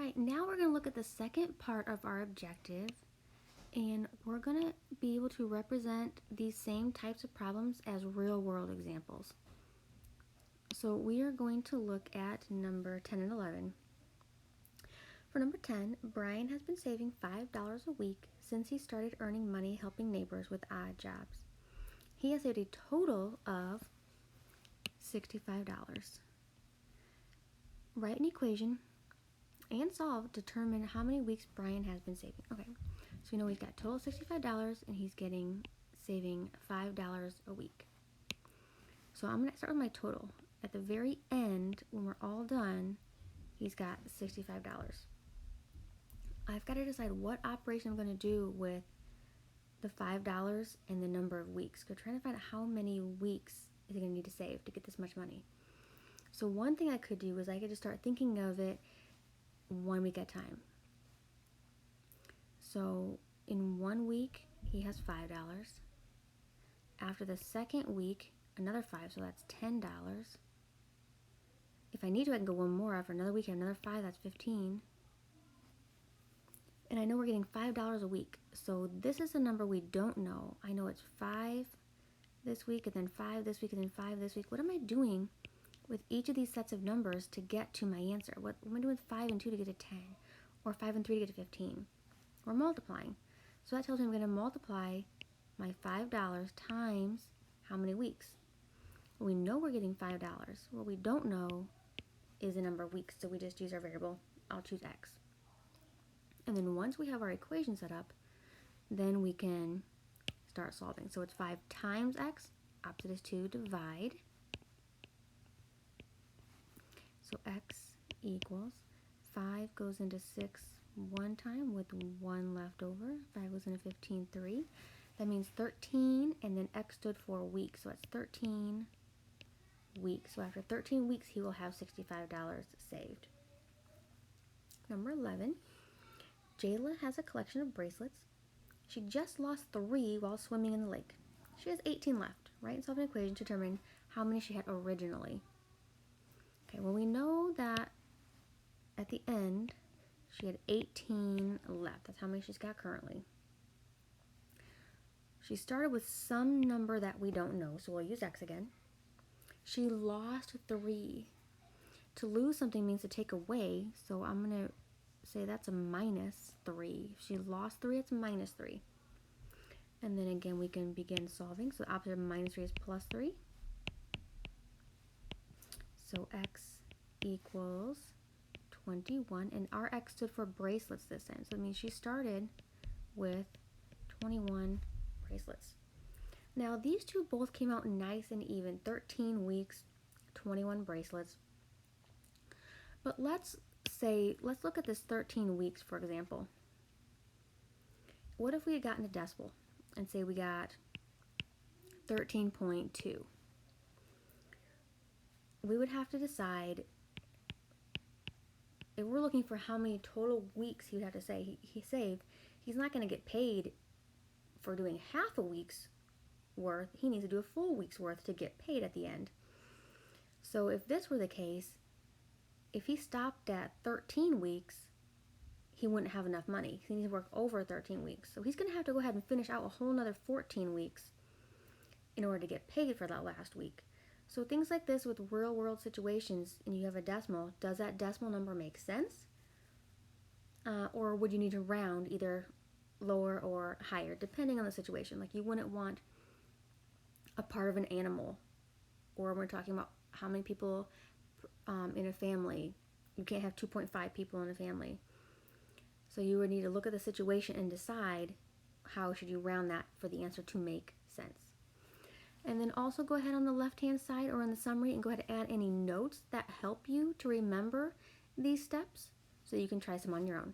right, now we're going to look at the second part of our objective, and we're going to be able to represent these same types of problems as real world examples. So we are going to look at number 10 and 11. For number 10, Brian has been saving $5 a week since he started earning money helping neighbors with odd jobs. He has saved a total of $65. Write an equation and solve, determine how many weeks Brian has been saving. Okay, so we know he's got total $65 and he's saving $5 a week. So I'm going to start with my total. At the very end, when we're all done, he's got $65. I've got to decide what operation I'm going to do with the $5 and the number of weeks. We're trying to find out how many weeks is he going to need to save to get this much money. So one thing I could do is I could just start thinking of it 1 week at a time. So in 1 week, he has $5. After the second week, another $5, so that's $10. If I need to, I can go one more. After another week, another $5, that's $15. And I know we're getting $5 a week. So this is a number we don't know. I know it's 5 this week, and then 5 this week, and then 5 this week. What am I doing with each of these sets of numbers to get to my answer? What am I doing with 5 and 2 to get to 10? Or 5 and 3 to get to 15? We're multiplying. So that tells me I'm going to multiply my $5 times how many weeks? Well, we know we're getting $5. What we don't know is the number of weeks, so we just use our variable. I'll choose x. And then once we have our equation set up, then we can start solving. So it's 5 times x, opposite is 2, divide. So x equals 5 goes into 6 one time with 1 left over. 5 goes into 15, 3. That means 13, and then x stood for weeks, so it's 13 weeks. So after 13 weeks, he will have $65 saved. Number 11, Jayla has a collection of bracelets. She just lost 3 while swimming in the lake. She has 18 left, right? And solve an equation to determine how many she had originally. Okay, well, we know that at the end, she had 18 left. That's how many she's got currently. She started with some number that we don't know, so we'll use x again. She lost 3. To lose something means to take away, so I'm going to say that's a minus 3. If she lost 3, it's minus 3. And then again, we can begin solving. So the opposite of minus 3 is plus 3. So x equals 21, and our x stood for bracelets this time. So it means she started with 21 bracelets. Now these two both came out nice and even, 13 weeks, 21 bracelets. But let's look at this 13 weeks, for example. What if we had gotten a decimal and say we got 13.2? We would have to decide, if we're looking for how many total weeks he would have to say he saved, he's not going to get paid for doing half a week's worth. He needs to do a full week's worth to get paid at the end. So if this were the case, if he stopped at 13 weeks, he wouldn't have enough money. He needs to work over 13 weeks. So he's going to have to go ahead and finish out a whole another 14 weeks in order to get paid for that last week. So things like this with real world situations, and you have a decimal, does that decimal number make sense? Or would you need to round either lower or higher, depending on the situation? Like you wouldn't want a part of an animal, or we're talking about how many people in a family. You can't have 2.5 people in a family. So you would need to look at the situation and decide how should you round that for the answer to make sense. And then also go ahead on the left-hand side or in the summary and go ahead and add any notes that help you to remember these steps so you can try some on your own.